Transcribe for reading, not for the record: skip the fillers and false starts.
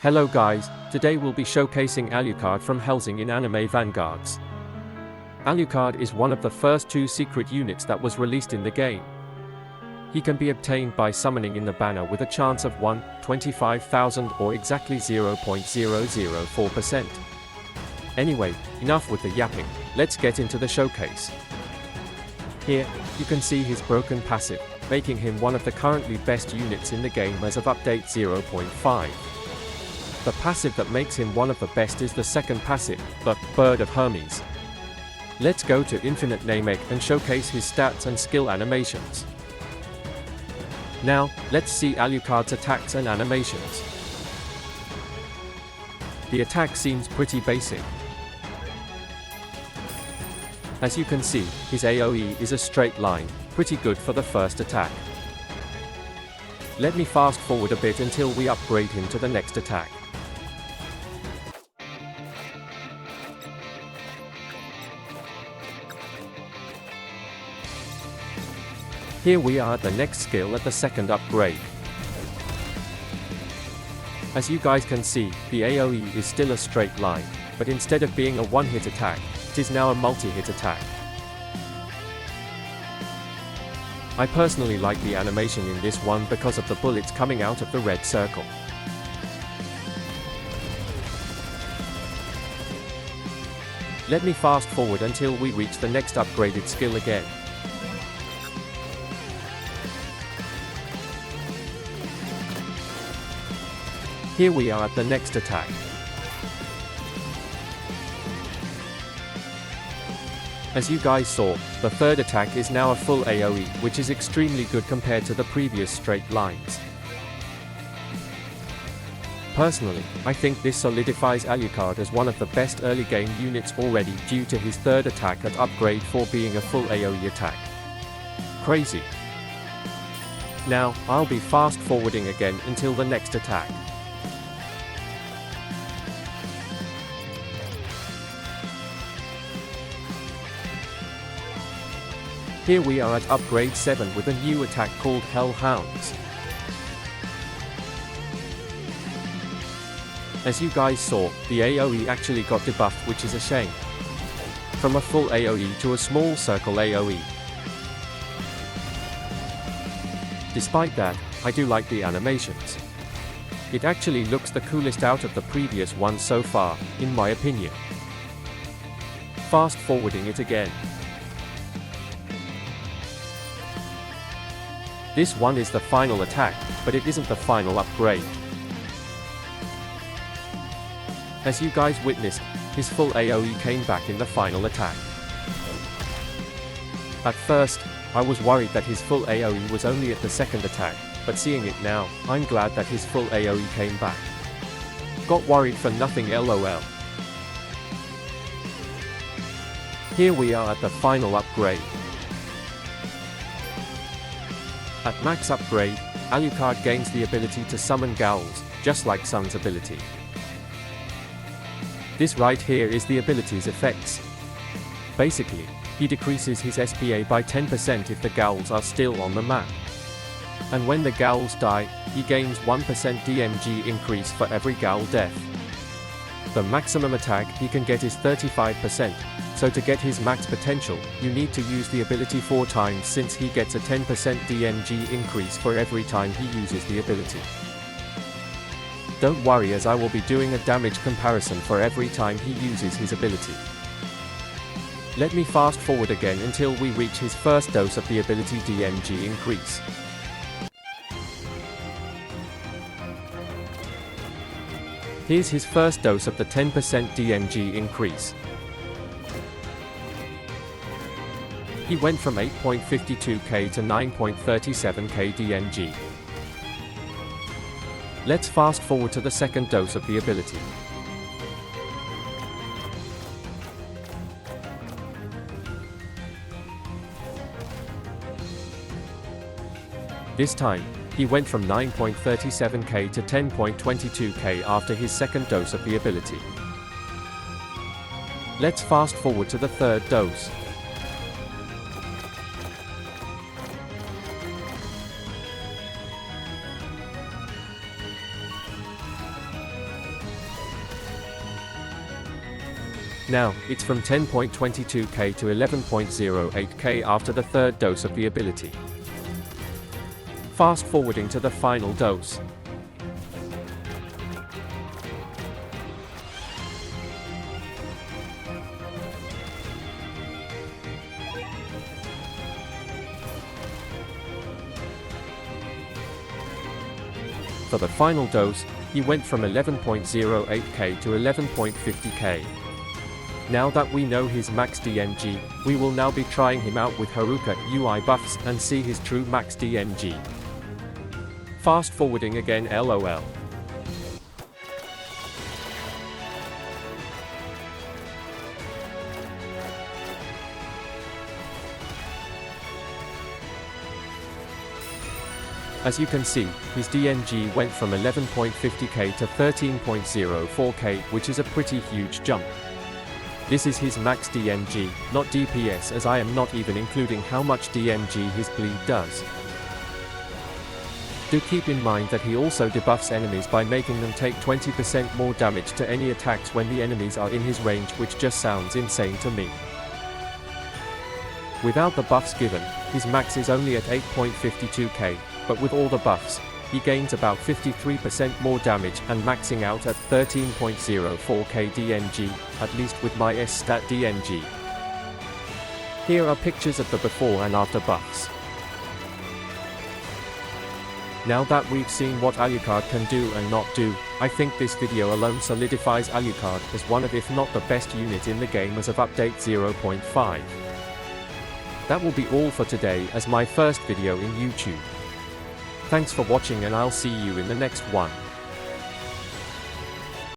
Hello guys, today we'll be showcasing Alucard from Helsing in Anime Vanguards. Alucard is one of the first two secret units that was released in the game. He can be obtained by summoning in the banner with a chance of 1/25,000 or exactly 0.004%. Anyway, enough with the yapping, let's get into the showcase. Here, you can see his broken passive, making him one of the currently best units in the game as of update 0.5. The passive that makes him one of the best is the second passive, the Bird of Hermes. Let's go to Infinite Namek and showcase his stats and skill animations. Now, let's see Alucard's attacks and animations. The attack seems pretty basic. As you can see, his AoE is a straight line, pretty good for the first attack. Let me fast forward a bit until we upgrade him to the next attack. Here we are at the next skill at the second upgrade. As you guys can see, the AoE is still a straight line, but instead of being a one-hit attack, it is now a multi-hit attack. I personally like the animation in this one because of the bullets coming out of the red circle. Let me fast forward until we reach the next upgraded skill again. Here we are at the next attack. As you guys saw, the third attack is now a full AoE, which is extremely good compared to the previous straight lines. Personally, I think this solidifies Alucard as one of the best early game units already due to his third attack at upgrade 4 being a full AoE attack. Crazy. Now, I'll be fast forwarding again until the next attack. Here we are at upgrade 7 with a new attack called Hellhounds. As you guys saw, the AoE actually got debuffed, which is a shame. From a full AoE to a small circle AoE. Despite that, I do like the animations. It actually looks the coolest out of the previous ones so far, in my opinion. Fast forwarding it again. This one is the final attack, but it isn't the final upgrade. As you guys witnessed, his full AoE came back in the final attack. At first, I was worried that his full AoE was only at the second attack, but seeing it now, I'm glad that his full AoE came back. Got worried for nothing, lol. Here we are at the final upgrade. At max upgrade, Alucard gains the ability to summon ghouls, just like Sun's ability. This right here is the ability's effects. Basically, he decreases his SPA by 10% if the ghouls are still on the map. And when the ghouls die, he gains 1% DMG increase for every ghoul death. The maximum attack he can get is 35%, so to get his max potential, you need to use the ability 4 times since he gets a 10% DMG increase for every time he uses the ability. Don't worry, as I will be doing a damage comparison for every time he uses his ability. Let me fast forward again until we reach his first dose of the ability DMG increase. Here's his first dose of the 10% DMG increase. He went from 8.52k to 9.37k DMG. Let's fast forward to the second dose of the ability. This time, he went from 9.37k to 10.22k after his second dose of the ability. Let's fast forward to the third dose. Now, it's from 10.22k to 11.08k after the third dose of the ability. Fast forwarding to the final dose. For the final dose, he went from 11.08k to 11.50k. Now that we know his max DMG, we will now be trying him out with Haruka UI buffs and see his true max DMG. Fast forwarding again, LOL. As you can see, his DMG went from 11.50k to 13.04k, which is a pretty huge jump. This is his max DMG, not DPS, as I am not even including how much DMG his bleed does. Do keep in mind that he also debuffs enemies by making them take 20% more damage to any attacks when the enemies are in his range, which just sounds insane to me. Without the buffs given, his max is only at 8.52k, but with all the buffs, he gains about 53% more damage and maxing out at 13.04k DMG, at least with my S-stat DMG. Here are pictures of the before and after buffs. Now that we've seen what Alucard can do and not do, I think this video alone solidifies Alucard as one of, if not the best unit in the game as of update 0.5. That will be all for today as my first video in YouTube. Thanks for watching and I'll see you in the next one.